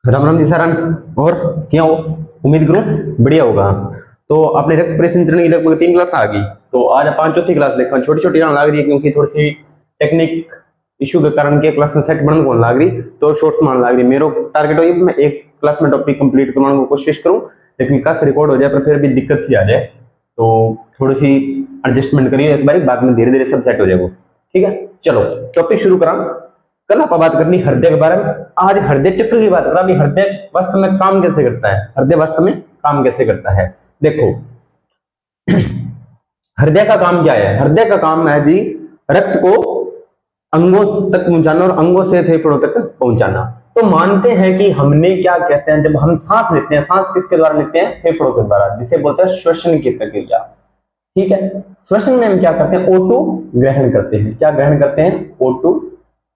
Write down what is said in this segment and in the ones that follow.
राम राम जी सारन। और क्या हो? उम्मीद करूं बढ़िया होगा। तो आपने रक्त परीक्षण चरण की लगभग 3 क्लास आ गई। तो आज अपन चौथी क्लास देखा। छोटी छोटी लग रही है क्योंकि थोड़ी सी टेक्निक इशू के कारण के क्लास में सेट बनने को लग रही, तो शॉर्ट्स मान लग रही। मेरा टारगेट हो मैं एक क्लास में टॉपिक कंप्लीट करवाने की कोशिश करूं, लेकिन क्लास रिकॉर्ड हो जाए पर फिर भी दिक्कत सी आ जाए, तो थोड़ी सी एडजस्टमेंट करिए एक बार, बाद में धीरे धीरे सब सेट हो जाएगा। ठीक है, चलो टॉपिक शुरू करा। कल आप बात करनी हृदय के बारे में। आज हृदय चक्र की बात करा। अभी हृदय वास्तव में काम कैसे करता है, हृदय वास्तव में काम कैसे करता है देखो। हृदय का काम क्या है? हृदय का काम है जी रक्त को अंगों तक पहुंचाना और अंगों से फेफड़ों तक पहुंचाना। तो मानते हैं कि हमने क्या कहते हैं, जब हम सांस लेते हैं, सांस किसके द्वारा लेते हैं? फेफड़ों के द्वारा, जिसे बोलते हैं श्वसन की प्रक्रिया। ठीक है, श्वसन में हम क्या करते हैं? O2 ग्रहण करते हैं। क्या ग्रहण करते हैं? O2,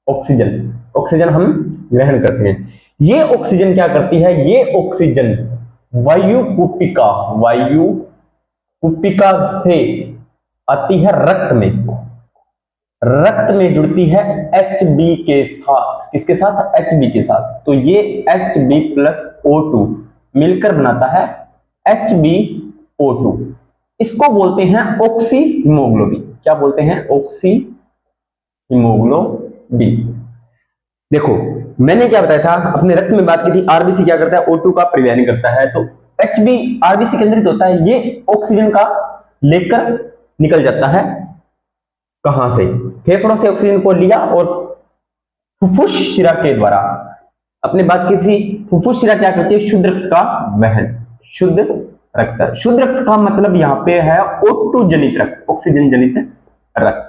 oxygen. ऑक्सीजन हम ग्रहण करते हैं। ये ऑक्सीजन क्या करती है? ये ऑक्सीजन वायु कुपिका से आती है रक्त में, रक्त में जुड़ती है Hb के साथ। किसके साथ? Hb के साथ। तो ये Hb प्लस O2 मिलकर बनाता है HbO2। इसको बोलते हैं ऑक्सी हीमोग्लोबिन। क्या बोलते हैं? Oxy haemoglobin. देखो मैंने क्या बताया था, अपने रक्त में बात की थी। आरबीसी क्या करता है? O2 का परिवहन करता है। तो Hb आरबीसी केंद्रित होता है, ये ऑक्सीजन का लेकर निकल जाता है। कहां से? फेफड़ों से ऑक्सीजन को लिया और फुफ्फुस शिरा के द्वारा, अपने बात की थी। फुफ्फुस शिरा क्या करती है? शुद्ध रक्त का वहन। शुद्ध रक्त, शुद्ध रक्त का मतलब यहां पे है O2 जनित रक्त, ऑक्सीजन जनित रक्त।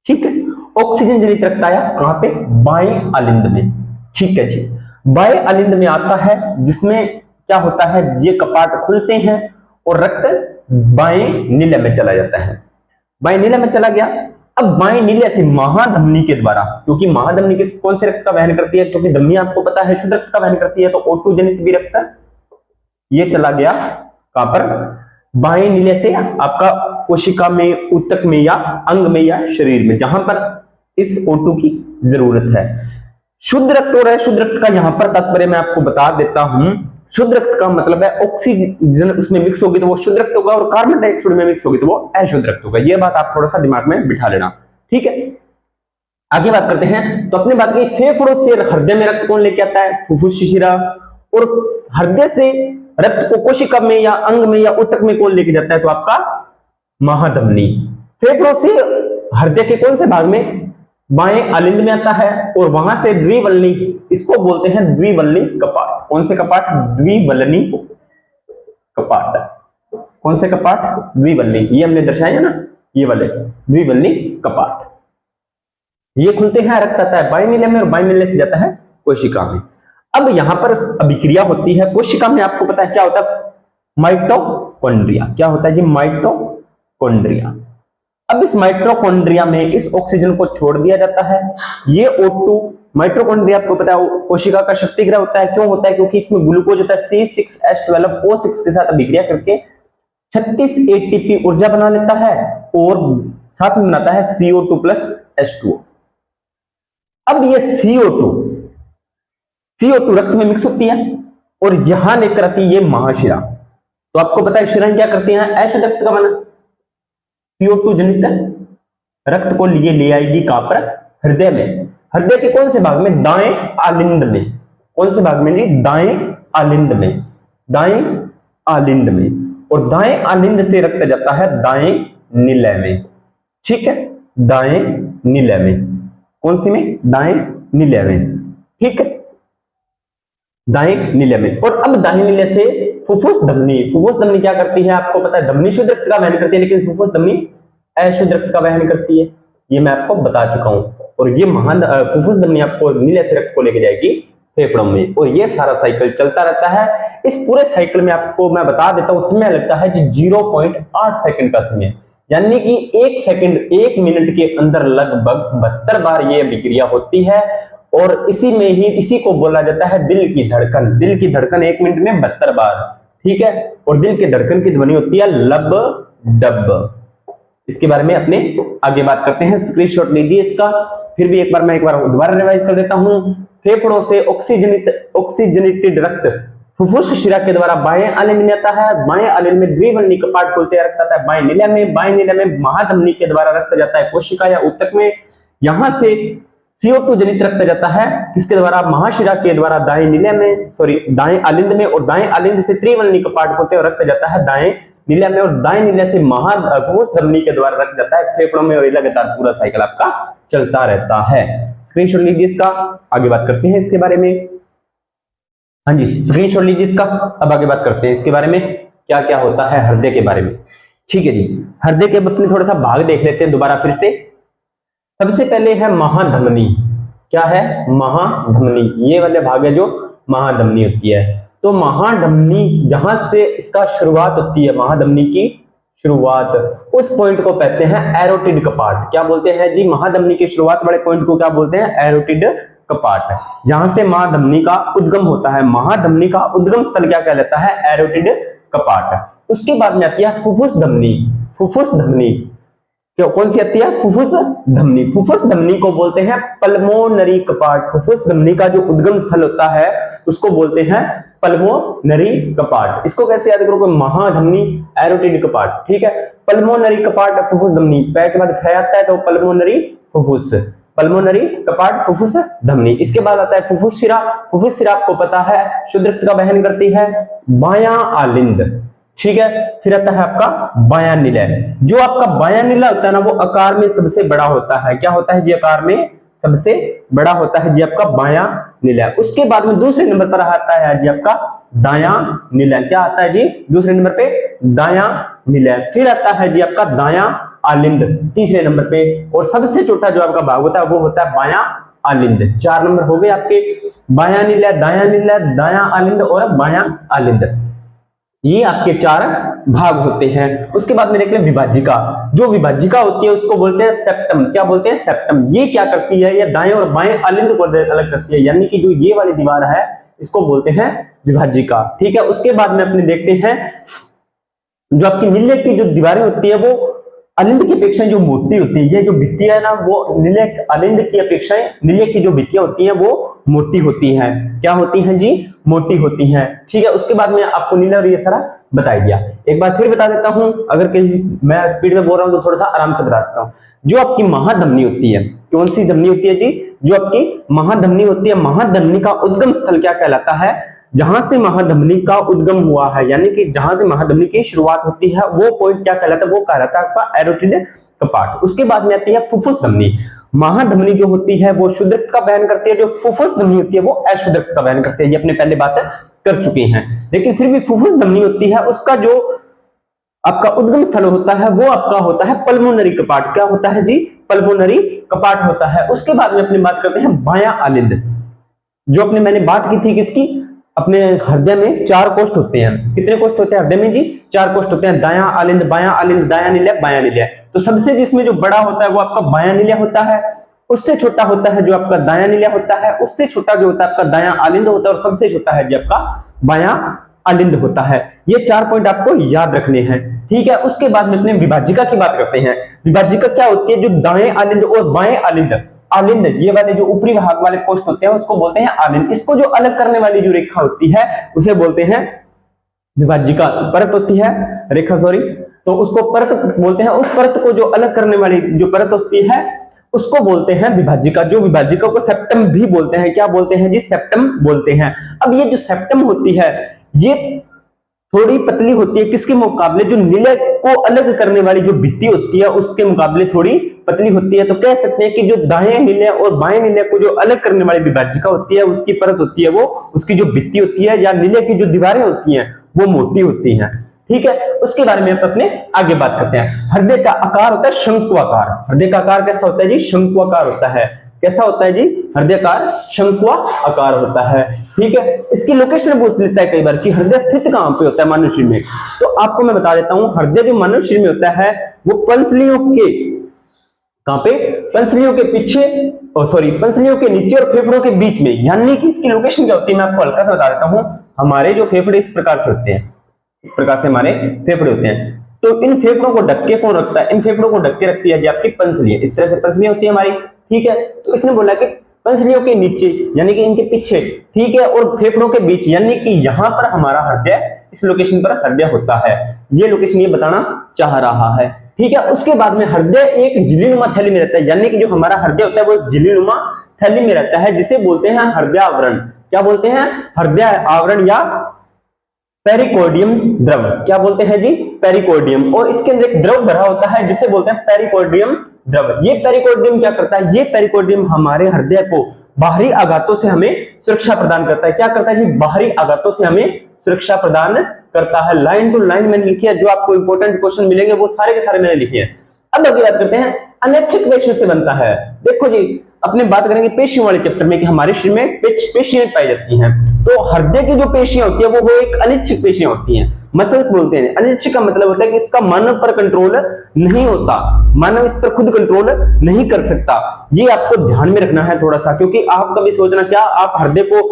ठीक है, ऑक्सीजन जनित रक्त आया कहां पे? बाएं आलिंद में। ठीक है जी, बाएं आलिंद में आता है, जिसमें क्या होता है? ये कपाट खुलते हैं और रक्त बाएं नीले में चला जाता है। बाएं नीले में चला गया। अब बाएं नीले से महाधमनी के द्वारा, क्योंकि महाधमनी किस कौन से रक्त का वहन करती है? क्योंकि धमनी आपको पता है शुद्ध रक्त का वहन करती है, तो O2 जनित भी रक्त ये चला गया कहां पर? बाएं नीले से आपका कोशिका में, ऊतक में या अंग में या शरीर में, जहां पर इस O2 की जरूरत है। शुद्ध रक्त और अशुद्ध रक्त का यहां पर तात्पर्य मैं आपको बता देता हूं। शुद्ध रक्त का मतलब है ऑक्सीजन उसमें मिक्स होगी तो वो शुद्ध रक्त होगा, और कार्बन डाइऑक्साइड में मिक्स होगी तो वो अशुद्ध रक्त होगा। ये बात आप थोड़ा सा दिमाग में बिठा लेना। ठीक है, आगे बात करते हैं। तो अपनी बात की, फेफड़ों से हृदय में रक्त कौन लेके आता है? फुफ्फुस शिरा। और हृदय से रक्त को कोशिका में या अंग में या ऊतक में कौन लेके जाता है? तो आपका महाधमनी। फेफड़ों से हृदय के कौन से भाग में? बाएं आलिंद में आता है, और वहां से द्विवल्ली, इसको बोलते हैं द्विवल्ली कपाट। कौन से कपाट? द्विवल्ली कपाट। कौन से कपाट? द्विवल्ली। ये हमने दर्शाया ना, ये वाले द्विवल्ली कपाट। ये खुलते हैं, रक्त आता है बाएं नीले में और बाएं नीले से जाता है कोशिका में। अब यहां पर अभिक्रिया होती है कोशिका में। आपको पता है क्या होता है? माइटोकॉन्ड्रिया। क्या होता है जी? माइटोकॉन्ड्रिया। अब इस माइटोकॉन्ड्रिया में इस ऑक्सीजन को छोड़ दिया जाता है। ये O2 माइटोकॉन्ड्रिया आपको पता है कोशिका का शक्तिग्रह होता है। क्यों होता है? क्योंकि इसमें ग्लूकोज होता है C6H12O6 के साथ अभिक्रिया करके 36 ATP ऊर्जा बना लेता है, और साथ में बनाता है CO2 प्लस H2O। अब ये CO2 रक्त में मिक्स होती है और यहां लेकर आती है ये महाशिरा। तो आपको पता है शिराएं क्या करती हैं? अशुद्ध रक्त का बना CO2 जनित रक्त को लिए ले आएगी कहां पर? हृदय में। हृदय के कौन से भाग में? दाएं आलिंद में। कौन से भाग में जी? दाएं आलिंद में। दाएं आलिंद में। और दाएं आलिंद से रक्त जाता है दाएं नीले में। ठीक है, दाएं नीले में। कौन सी में? दाएं नीले में। ठीक है, दाएं नीले में। और अब दाएं नीले से फुफ्फुस धमनी। फुफ्फुस धमनी क्या करती है? आपको पता है धमनी शुद्ध रक्त का वहन करती है, लेकिन फुफ्फुस धमनी अशुद्ध रक्त का वहन करती है। ये मैं आपको बता चुका हूं। और ये फुफ्फुस धमनी आपको नीले से रक्त को लेके जाएगी फेफड़ों में, और ये सारा साइकिल चलता रहता है। इस पूरे साइकिल में आपको मैं बता देता हूं, समय लगता है 0.8 सेकंड का समय, यानी कि 1 सेकंड 1 मिनट के अंदर लगभग 72 बार ये अभिक्रिया होती है। और इसी में ही इसी को बोला जाता है दिल की धड़कन। दिल की धड़कन 1 मिनट में 72 बार। ठीक है, और दिल की धड़कन की ध्वनि होती है लब डब। इसके बारे में अपने आगे बात करते हैं। स्क्रीनशॉट लीजिए इसका। फिर भी एक बार मैं दोबारा रिवाइज कर देता हूं। फेफड़ों से ऑक्सीजनेटेड रक्त फुफ्फुस शिरा के द्वारा बाएं आलिंद में आता है। बाएं आलिंद में द्विवल्नी कपाट खोलते हैं, रक्त आता है बाएं नीला में। बाएं नीला में महाधमनी के द्वारा रक्त जाता है कोशिका या ऊतक में। यहां से CO2 जनित रक्त जाता है किसके द्वारा, महाशिरा के द्वारा दाएं नीले में, सॉरी दाएं आलिंद में, और दाएं आलिंद से त्रिवल्नी कपाट खोलते हैं और रक्त जाता है दाएं नीला में, और दाएं नीला से फुफ्फुस धमनी के द्वारा रक्त जाता है फेफड़ों में, और लगातार पूरा साइकिल आपका चलता रहता है। स्क्रीनशॉट लीजिए इसका, आगे बात करते हैं इसके बारे में। हाँ जी, स्क्रीनशॉट लीजिए इसका, अब आगे बात करते हैं इसके बारे में क्या क्या होता है हृदय के बारे में। ठीक है जी, हृदय के अपने थोड़ा सा भाग देख लेते हैं दोबारा फिर से। सबसे पहले है महाधमनी। क्या है, महाधमनी, ये वाले भाग है जो महाधमनी होती है। तो महाधमनी जहां से इसका शुरुआत होती है, महाधमनी की शुरुआत, उस पॉइंट को कहते हैं एरोटिड कपाट। क्या बोलते हैं जी, महाधमनी की शुरुआत वाले पॉइंट को क्या बोलते हैं, एरोटिड कपाट। जहां से महाधमनी का उद्गम होता है, महाधमनी का उद्गम स्थल क्या कहलाता है, एरोटिड कपाट। उसके बाद में आती है फुफ्फुस धमनी। फुफ्फुस धमनी कौन सी आती है, फुफ्फुस धमनी। फुफ्फुस धमनी को बोलते हैं पल्मोनरी कपाट। फुफ्फुस धमनी का जो उद्गम स्थल होता है उसको बोलते हैं पल्मोनरी कपाट। इसको कैसे याद करोगे, महाधमनी एरोटिड कपाट, ठीक है। पल्मोनरी कपाट फुफ्फुस धमनी, पैर के बाद फै आता है तो पल्मोनरी फुफ्फुस, पल्मोनरी कपाट फुफ्फुस धमनी। इसके बाद आता है फुफ्फुस शिरा। फुफ्फुस शिरा आपको पता है शुद्ध रक्त का वहन करती है, बायां आलिंद, ठीक है। फिर आता है आपका बायां नीला। जो आपका बायां नीला होता है ना, वो आकार में सबसे बड़ा होता है। क्या होता है जी, आकार में सबसे बड़ा होता है जी आपका बायां नीला। उसके बाद में दूसरे नंबर पर आता है जी आपका दायां नीला। क्या आता है जी दूसरे नंबर पे, दायां नीला। फिर आता है जी आपका दायां आलिंद तीसरे नंबर पे, और सबसे छोटा जो आपका भाग होता है वो होता है बायां आलिंद। 4 नंबर हो गए आपके, बायां नीला, दायां आलिंद और बायां आलिंद। ये आपके 4 भाग होते हैं। उसके बाद में देख लें विभाजिका। जो विभाजिका होती है उसको बोलते हैं सेप्टम। क्या बोलते हैं, सेप्टम। ये क्या करती है, ये दाएं और बाएं आलिंद को अलग करती है, यानी कि जो ये वाली दीवार है इसको बोलते हैं विभाजिका, ठीक है। उसके बाद में अपने देखते हैं जो आपकी नीले की जो दीवारें होती है वो अलिंद की अपेक्षा जो मोटी होती है। ये जो भित्तियां है ना, वो नीले अलिंद की अपेक्षा नीले की जो भित्तियां होती हैं वो मोटी होती हैं। क्या होती हैं जी, मोटी होती हैं, ठीक है। उसके बाद में आपको नीला और ये सारा बता दिया। एक बार फिर बता देता हूं, अगर कहीं मैं स्पीड में बोल रहा हूं तो थोड़ा सा आराम से बता देता हूं। जो आपकी महाधमनी होती है, कौन सी धमनी होती है जी, जो आपकी महाधमनी होती है, महाधमनी का उद्गम स्थल क्या कहलाता है, जहां से महाधमनी का उद्गम हुआ है, यानी कि जहां से महाधमनी की शुरुआत होती है वो पॉइंट क्या कहलाता है, वो कहलाता है आपका एरोटिड कपाट। उसके बाद में आती है फुफ्फुस धमनी। महाधमनी जो होती है वो शुद्ध रक्त का वहन करती है, जो फुफ्फुस धमनी होती है वो अशुद्ध रक्त का वहन करती है। ये अपने पहले बात कर चुके हैं, लेकिन फिर भी फुफ्फुस धमनी होती है, उसका जो आपका उद्गम स्थल होता है वो आपका होता है पल्मोनरी कपाट। क्या होता है जी, पल्मोनरी कपाट होता है। उसके बाद में अपनी बात करते हैं बायां आलिंद। जो अपने मैंने बात की थी किसकी, अपने हृदय में 4 कोष्ठ होते हैं। कितने कोष्ठ होते हैं हृदय में जी, 4 कोष्ठ होते हैं, दायां आलिंद, दायां नीला, बायां नीला। तो सबसे जिसमें जो बड़ा होता है वो आपका बायां नीला होता है, उससे छोटा होता है जो आपका दायां नीला होता है, उससे छोटा जो होता है आपका दायां आलिंद होता है, और सबसे छोटा है जो आपका बायां आलिंद होता है। ये 4 पॉइंट आपको याद रखने हैं, ठीक है। उसके बाद में अपने विभाजिका की बात करते हैं। विभाजिका क्या होती है, जो दाएं आलिंद और बाएं आलिंद, आलिंद ये वाले जो ऊपरी भाग वाले कोष्ठ होते हैं उसको बोलते हैं आलिंद। इसको जो अलग करने वाली जो रेखा होती है उसे बोलते हैं विभाजिका। परत होती है रेखा, सॉरी, तो उसको परत बोलते हैं। उस परत को जो अलग करने वाली जो परत होती है उसको बोलते हैं विभाजिका। जो विभाजिका को सेप्टम भी बोलते हैं। क्या बोलते हैं जी, सेप्टम बोलते हैं। अब ये जो सेप्टम होती है ये थोड़ी पतली होती है, किसके मुकाबले, जो नीले को अलग करने वाली जो भित्ति होती है उसके मुकाबले थोड़ी पतली होती है। तो कह सकते हैं कि जो दाएं नीले और बाएं नीले को जो अलग करने वाली विभाजिका होती है उसकी परत होती है वो, उसकी जो भित्ति होती है या नीले की जो दीवारें होती हैं वो मोटी होती हैं, ठीक है। उसके बारे में आप अपने आगे बात करते हैं। हृदय का आकार होता है शंकुआकार। हृदय का आकार कैसा होता है जी, शंकुआकार होता है। कैसा होता है जी, हृदय का शंकुआकार होता है, ठीक है। इसकी लोकेशन पूछ लेता है कई बार कि हृदय स्थित कहां पे होता है मानव शरीर में। तो आपको मैं बता देता हूं, हृदय जो मानव शरीर में होता है वो पंसलियों के, कहां पे, पंसलियों के पीछे, पंसलियों के नीचे और फेफड़ों के बीच में। यानी कि इसकी लोकेशन क्या होती है मैं आपको हल्का सा बता देता हूं। हमारे जो फेफड़े इस प्रकार से होते हैं, इस प्रकार से हमारे फेफड़े होते हैं। तो इन फेफड़ों को ढक के कौन रखता है, इन फेफड़ों को ढक के रखती है जी आपकी पंसलियां। इस तरह से पंसलियां होती है हमारी, ठीक है। तो इसने बोला कि पंसलियों के नीचे यानी कि इनके पीछे, ठीक है, और फेफड़ों के बीच यानी कि यहां पर हमारा हृदय, इस लोकेशन पर हृदय होता है। ये लोकेशन ये बताना चाह रहा है, ठीक है। उसके बाद में हृदय एक झिल्लीनुमा थैली में रहता है, यानी कि जो हमारा हृदय होता है वो झिल्लीनुमा थैली में रहता है, जिसे बोलते हैं हृदय आवरण। क्या बोलते हैं? हृदय आवरण या पेरिकोर्डियम द्रव। क्या बोलते हैं जी? पेरिकोर्डियम। और इसके अंदर एक द्रव भरा होता है जिसे बोलते हैं पेरिकोर्डियम द्रव। ये पेरिकोर्डियम क्या करता है? ये पेरिकोर्डियम हमारे हृदय को बाहरी आघातों से हमें सुरक्षा प्रदान करता है। क्या करता है जी? बाहरी आघातों से हमें सुरक्षा प्रदान करता है। लाइन टू लाइन मैंने लिखी है, जो आपको इंपॉर्टेंट क्वेश्चन मिलेंगे वो सारे के सारे मैंने लिखे हैं। अब अगली बात करते हैं अनैच्छिक पेशियों से बनता है। देखो जी, अपने बात करेंगे पेशियों वाले चैप्टर में कि हमारे शरीर में पेशियां पाई जाती हैं। तो हृदय की जो पेशियां होती है वो एक अनिच्छिक पेशियां होती हैं, मसल्स बोलते हैं। अनिच्छिक का मतलब होता है कि इसका मानव पर कंट्रोल नहीं होता, मानव इस पर खुद कंट्रोल नहीं कर सकता। ये आपको ध्यान में रखना है थोड़ा सा, क्योंकि आप कभी सोचना, क्या आप हृदय को,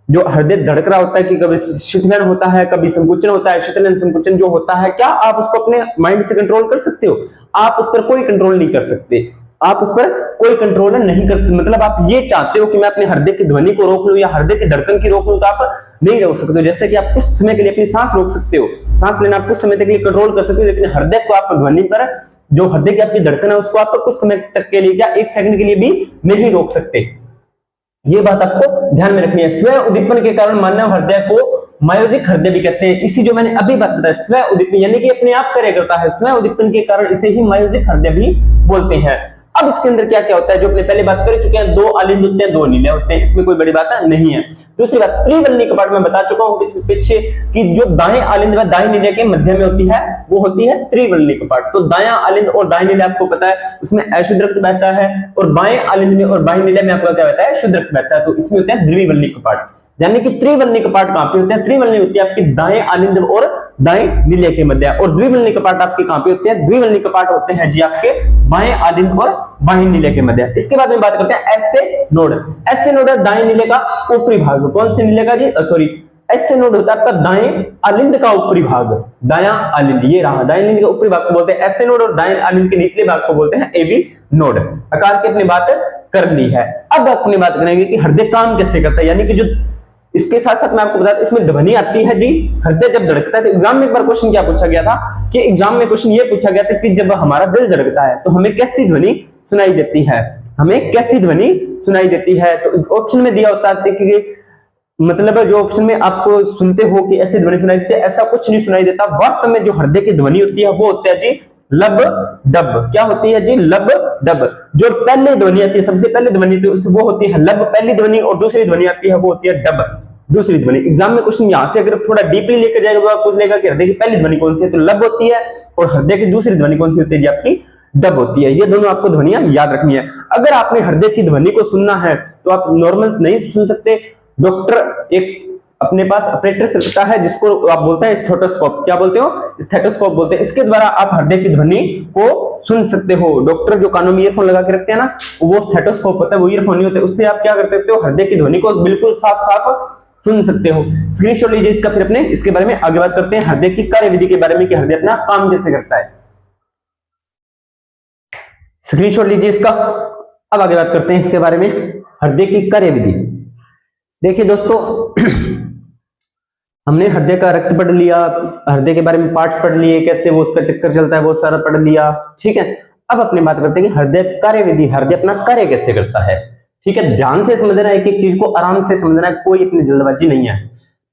जो हृदय धड़क रहा होता है कि कभी शीतलन होता है, कभी संकुचन होता है, शीतलन संकुचन जो होता है, क्या आप उसको अपने माइंड से कंट्रोल कर सकते हो? आप उस पर कोई कंट्रोल नहीं कर सकते। आप उस पर कोई कंट्रोल नहीं कर, मतलब आप ये चाहते हो कि मैं अपने हृदय की ध्वनि को रोक लूं या हृदय की धड़कन की रोक लूं, तो आप नहीं रोक सकते हो। जैसे कि आप कुछ समय के लिए अपनी सांस रोक सकते हो, सांस लेना आप कुछ समय तक के लिए कंट्रोल कर सकते हो, लेकिन हृदय को आप ध्वनि पर, जो हृदय की आपकी धड़कन है उसको आप कुछ समय तक के लिए या एक सेकंड के लिए भी नहीं रोक सकते। ये बात आपको ध्यान में रखनी है। स्व उद्दीपन के कारण मानव हृदय को मायोजिक हृदय भी कहते हैं। इसी जो मैंने अभी बात बताई, स्व उद्दीपन यानी कि अपने आप कार्य करता है, स्व उद्दीपन के कारण इसे ही मायोजिक हृदय भी बोलते हैं। अब इसके अंदर क्या क्या होता है, जो अपने पहले बात कर चुके हैं, दो आलिंद होते हैं, दो नीले होते हैं, इसमें कोई बड़ी बात नहीं है। दूसरी बात, त्रिवल्ली कपाट में बता चुका हूं पीछे कि जो दाएं आलिंद व दाएं नीले के मध्य में होती है वो होती है त्रिवल्ली कपाट। तो दायां आलिंद और दाएं नीले आपको पता है उसमें अशुद्ध रक्त बहता है, और बाएं आलिंद में और बाएं नीले में आपका क्या बहता है? शुद्ध रक्त बहता है। तो इसमें होते हैं द्विवल्ली कपाट। यानी कि त्रिवल्ली कपाट कहां पे होते हैं? त्रिवल्ली होती है आपकी दाएं आलिंद और दाएं नीले के मध्य, और द्विवल्ली कपाट आपके कहां पे होते हैं? द्विवल्ली कपाट होते हैं जी आपके बाएं आलिंद और बाएं नीले के मध्य। इसके बाद में बात करते हैं एसे नोड। एसे नोड है दाएं नीले का ऊपरी भाग। कौन से नीले का जी? सॉरी, एसे नोड होता है आपका दाएं आलिंद का ऊपरी भाग, दायां आलिंद, ये रहा दाएं आलिंद के ऊपरी भाग को बोलते हैं एसे नोड, और दाएं आलिंद के निचले भाग को बोलते हैं एबी नोड। आकार की अपनी बात कर ली है। अब अपनी बात करेंगे कि हृदय काम कैसे करता है, यानी कि जो इसके साथ साथ मैं आपको बता दूं, इसमें ध्वनि आती है जी। हृदय जब धड़कता है, तो एग्जाम में एक बार क्वेश्चन क्या पूछा गया था कि एग्जाम में क्वेश्चन ये पूछा गया था कि जब हमारा दिल धड़कता है तो हमें कैसी ध्वनि सुनाई देती है, हमें कैसी ध्वनि सुनाई देती है। तो ऑप्शन में दिया होता है कि मतलब जो ऑप्शन में आपको सुनते हो कि ऐसी ध्वनि सुनाई देती है, ऐसा कुछ नहीं सुनाई देता। वास्तव में जो हृदय की ध्वनि होती है वो होती है जी लब डब। क्या होती है जी? लब डब। जो पहली ध्वनि आती है, सबसे पहले ध्वनि वो होती है लब, पहली ध्वनि, और दूसरी ध्वनि आती है वो होती है डब, दूसरी ध्वनि। एग्जाम में क्वेश्चन यहां से अगर थोड़ा डीपली लेकर जाएगा तो आप पूछ लेगा कि हृदय की पहली ध्वनि कौन सी है, तो लब होती है, और हृदय की दूसरी ध्वनि कौन सी होती है जी? आपकी डब होती है। ये दोनों आपको ध्वनियां याद रखनी है। अगर आपने हृदय की ध्वनि को सुनना है तो आप नॉर्मल नहीं सुन सकते। डॉक्टर एक अपने पास ऑपरेटर से होता है जिसको आप बोलते हैं स्टेथोस्कोप। क्या बोलते हो? स्टेथोस्कोप बोलते हैं। इसके द्वारा आप हृदय की ध्वनि को सुन सकते हो। डॉक्टर जो कानों में ईयरफोन लगा के रखते हैं ना, वो स्टेथोस्कोप होता है, वो ईयरफोन नहीं होते। उससे आप क्या कर सकते हो? हृदय की ध्वनि को बिल्कुल साफ साफ सुन सकते हो। स्क्रीनशॉट लीजिए इसका, फिर अपने इसके बारे में आगे बात करते हैं हृदय की कार्यविधि के बारे में कि हृदय अपना काम कैसे करता है। स्क्रीनशॉट लीजिए इसका। अब आगे बात करते हैं इसके बारे में, हृदय की कार्यविधि। देखिए दोस्तों, हमने हृदय का रक्त पढ़ लिया, हृदय के बारे में पार्ट्स पढ़ लिए, कैसे वो उसका चक्कर चलता है वो सारा पढ़ लिया, ठीक है। अब अपनी बात करते हैं कि हृदय कार्यविधि, हृदय अपना कार्य कैसे करता है, ठीक है। ध्यान से समझना है, एक एक चीज को आराम से समझना है, कोई अपनी जल्दबाजी नहीं है।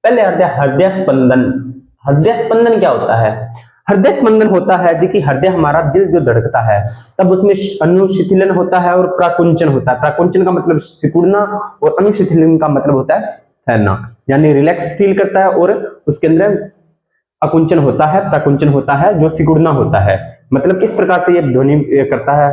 पहले हृदय स्पंदन। हृदय स्पंदन क्या होता है? हृदय स्पंदन होता है जी कि हृदय हमारा दिल जो धड़कता है तब उसमें अनुशीतलन होता है और प्राकुंचन होता है। प्राकुंचन का मतलब सिकुड़ना और अनुशीतलन का मतलब होता है फैलना, यानी रिलैक्स फील करता है, और उसके अंदर अकुंचन होता है, प्राकुंचन होता है, जो सिकुड़ना होता है। मतलब किस प्रकार से ये ध्वनि करता है?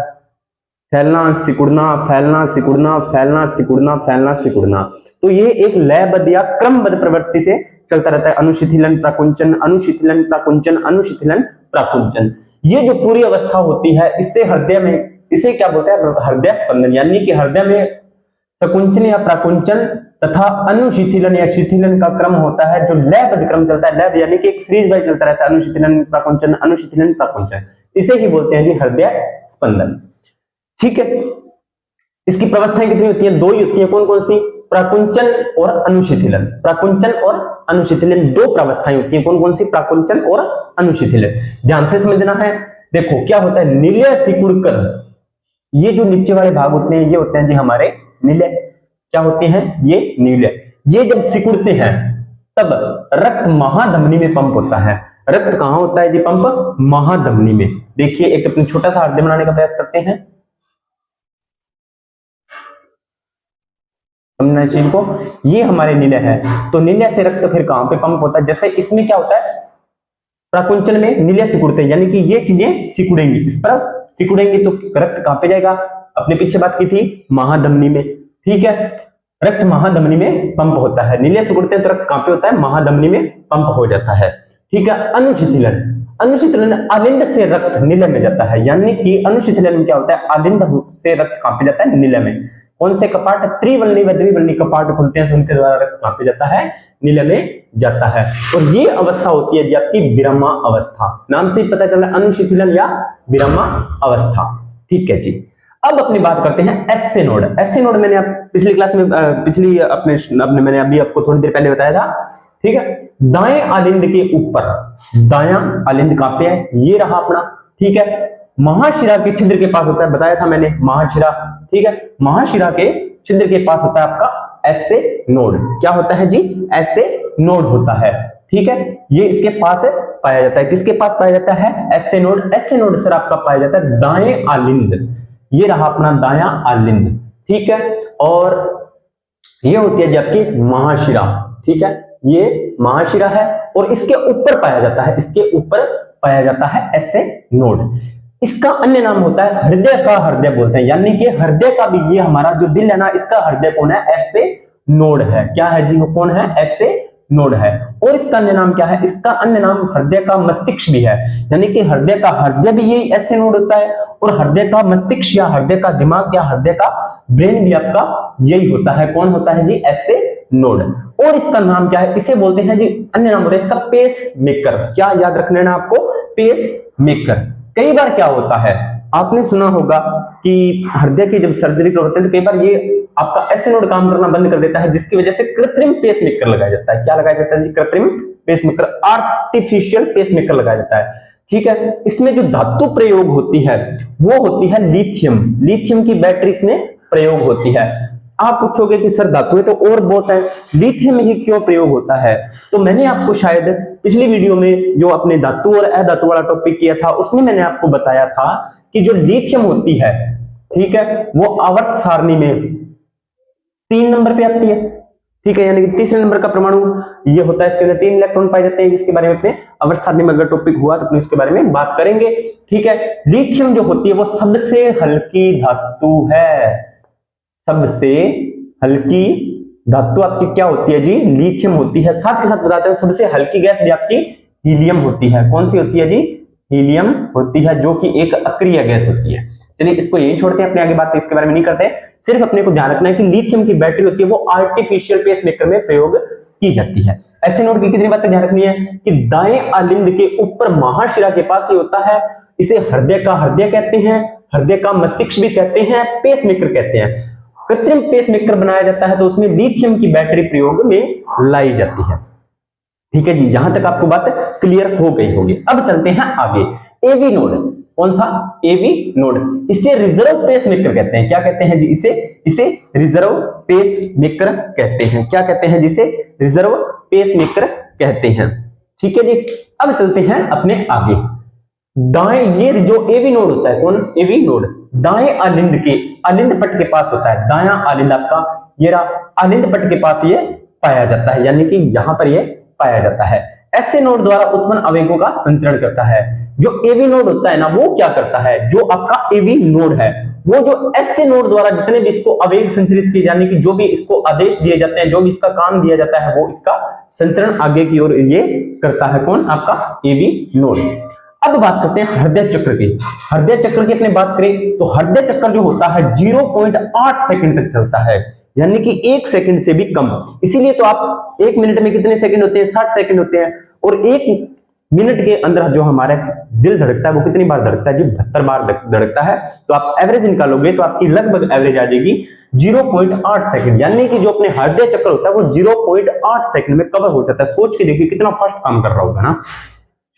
फैलना सिकुड़ना, फैलना सिकुड़ना, फैलना सिकुड़ना, फैलना सिकुड़ना। तो ये एक लयबद्ध या क्रमबद्ध प्रवृत्ति से चलता रहता है। अनुशीतलन प्राकुंचन, अनुशीतलन प्राकुंचन, अनुशीतलन प्राकुंचन। ये जो पूरी अवस्था होती है इससे हृदय में, इसे क्या बोलते हैं? हृदय स्पंदन। यानी कि हृदय में सकुंचन या प्राकुंचन तथा अनुशीतलन या शिथिलन का क्रम होता है, जो लयबद्ध क्रम चलता है। लय यानी कि एक सीरीज वाइज चलता रहता है, अनुशीतलन प्राकुंचन, अनुशीतलन प्राकुंचन। इसे ही बोलते हैं जी हृदय स्पंदन, ठीक है। इसकी प्रवस्थाएं कितनी होती हैं? दो ही होती हैं। कौन कौन सी? प्राकुंचन और अनुशिथिलन। प्राकुंचन और अनुशिथिलन दो प्रवस्थाएं होती हैं। कौन कौन सी? प्राकुंचन और अनुशिथिलन। ध्यान से समझना है। देखो क्या होता है, निलय सिकुड़कर, ये जो नीचे वाले भाग होते हैं ये होते हैं जी हमारे निलय। क्या होते हैं? ये निलय। ये जब सिकुड़ते हैं तब रक्त महाधमनी में पंप होता है। रक्त कहां होता है जी पंप? महाधमनी में। देखिए एक अपने छोटा सा हार्दिया बनाने का प्रयास करते हैं, समझना चीज को। ये हमारे निलय है, तो निलय से रक्त फिर कहां पे पंप होता है? जैसे इसमें क्या होता है, प्राकुंचन में निलय सिकुड़ते हैं, यानी कि ये चीजें सिकुड़ेंगी, इस पर सिकुड़ेंगी तो रक्त कहां पे जाएगा? अपने पीछे बात की थी महाधमनी में। ठीक है, रक्त महाधमनी में पंप होता है। निलय सिकुड़ते हैं तो रक्त कहां पे होता है? महाधमनी में पंप हो जाता है। ठीक है, अनुशिथिलन। अनुशिथिलन आलिंद से रक्त निलय में जाता है, यानी कि अनुशिथिलन में क्या होता है? आलिंद से रक्त कहां पे जाता है? निलय में। कौन से कपाट? त्रिवलनी व द्विवलनी कपाट खुलते हैं तो उनके द्वारा रक्त कहां पे जाता है? निलय में जाता है। और ये अवस्था होती है जी आपकी विरमा अवस्था। नाम से ही पता चल रहा है, अनुशिथिलन या विरमा अवस्था। ठीक है जी। अब अपनी बात करते हैं एसए नोड। एसए नोड मैंने पिछली क्लास में अपने मैंने अभी आपको थोड़ी देर पहले बताया था। ठीक है, दाएं आलिंद के ऊपर, दायां आलिंद कहां पे है? ये रहा अपना। ठीक है, महाशिरा के छिद्र के पास होता है, बताया था मैंने, महाशिरा। ठीक है, महाशिरा के छिद्र के पास होता है आपका एसए नोड। क्या होता है जी? एसए नोड होता है। ठीक है, ये इसके पास पाया जाता है। किसके पास पाया जाता है? SA node. SA node sir आपका पाया जाता है दाएं आलिंद। ये रहा अपना दायां आलिंद। ठीक है, और ये होती है जी आपकी महाशिरा। ठीक है, ये महाशिरा है और इसके ऊपर पाया जाता है, इसके ऊपर पाया जाता है एसए नोड। इसका अन्य नाम होता है हृदय का हृदय बोलते हैं, यानी कि हृदय का भी, ये हमारा जो दिल है ना, इसका हृदय कौन है? एसए नोड है। क्या है जी? वो कौन है? एसए नोड है। और इसका अन्य नाम क्या है? इसका अन्य नाम हृदय का मस्तिष्क भी है, यानी कि हृदय का हृदय भी यही एसए नोड होता है, और हृदय का मस्तिष्क या हृदय का दिमाग या हृदय का ब्रेन भी आपका यही होता है। कौन होता है जी? SA node. और इसका नाम क्या है? इसे बोलते हैं जी, अन्य नाम होता है इसका पेस मेकर। क्या याद रख लेना आपको? Pacemaker. कई बार क्या होता है, आपने सुना होगा कि हृदय की जब सर्जरी करते हैं तो कई बार ये आपका एसए नोड काम करना बंद कर देता है, जिसकी वजह से कृत्रिम पेसमेकर लगाया जाता है। क्या लगाया जाता है जी? कृत्रिम पेसमेकर, आर्टिफिशियल पेसमेकर लगाया जाता है। ठीक है, इसमें जो धातु प्रयोग होती है वो होती है लिथियम। लिथियम की बैटरी इसमें प्रयोग होती है। आप पूछोगे कि सर धातुएं तो और बहुत है, लिथियम ही क्यों प्रयोग होता है? तो मैंने आपको शायद पिछली वीडियो में जो अपने धातु और अधातु वाला टॉपिक किया था, उसमें मैंने आपको बताया था कि जो लिथियम होती है, ठीक है, वो आवर्त सारणी में 3 नंबर पे आती है। ठीक है, यानी कि तीसरे नंबर का परमाणु ये होता है, इसके अंदर 3 इलेक्ट्रॉन पाए जाते हैं। इसके बारे में अपने आवर्त सारणी में अगर टॉपिक हुआ तो अपने इसके बारे में बात करेंगे। ठीक है, लिथियम जो होती है वो सबसे हल्की धातु है। सबसे हल्की धातु आपकी क्या होती है जी? लिथियम होती है। साथ के साथ बताते हैं सबसे हल्की गैस भी आपकी हीलियम होती है। कौन सी होती है जी? हीलियम होती है, जो कि एक अक्रिय गैस होती है। चलिए इसको यही छोड़ते हैं, अपने आगे बात इसके बारे में नहीं करते। सिर्फ अपने को ध्यान रखना है कि लिथियम की बैटरी होती है वो आर्टिफिशियल पेसमेकर में प्रयोग की जाती है। ऐसे नोट की कितनी बातें ध्यान रखनी है कि दाएं आलिंद के ऊपर महाशिरा के पास ही होता है। इसे हृदय का हृदय कहते हैं, हृदय का मस्तिष्क भी कहते हैं, पेसमेकर कहते हैं। कृत्रिम पेसमेकर बनाया जाता है तो उसमें लिथियम की बैटरी प्रयोग में लाई जाती है। ठीक है जी, यहां तक आपको बात क्लियर हो गई होगी। अब चलते हैं आगे। AV node. कौन सा? AV node. इसे रिजर्व पेसमेकर कहते हैं। क्या कहते हैं जी? इसे रिजर्व पेसमेकर कहते हैं। क्या कहते हैं जिसे? रिजर्व पेसमेकर कहते हैं। ठीक है जी, अब चलते हैं अपने आगे। दाएं, ये जो एवी नोड होता है, कौन? एवी नोड दाएं आलिंद के आलिंद पट के पास होता है। दायां आलिंद आपका ये रहा, आलिंद पट के पास ये पाया जाता है, यानी कि यहां पर ये पाया जाता है। एसए नोड द्वारा उत्पन्न आवेगों का संचरण करता है। जो एवी नोड होता है ना, वो क्या करता है? जो आपका एवी नोड है वो जो एसए नोड द्वारा जितने भी इसको आवेग संचरित किए जाने की जो भी इसको आदेश दिए जाते हैं, जो भी इसका काम दिया जाता है, वो इसका संचरण आगे की ओर ये करता है। कौन? आपका एवी नोड। अब बात करते हैं हृदय चक्र की। हृदय चक्र की अपने बात करें तो हृदय चक्र जो होता है 0.8 सेकंड तक चलता है, यानी कि 1 सेकंड से भी कम। इसीलिए तो आप 1 मिनट में कितने सेकंड होते हैं? 60 सेकंड होते हैं। और मिनट के अंदर जो हमारा दिल धड़कता है वो कितनी बार धड़कता है जी? 72 बार धड़कता है। तो आप एवरेज निकालोगे तो आपकी लगभग एवरेज आ जाएगी 0.8 सेकंड, यानी कि जो अपने हृदय चक्र होता है वो 0.8 सेकंड में कवर हो जाता है। सोच के देखिए कितना फास्ट काम कर रहा होगा ना।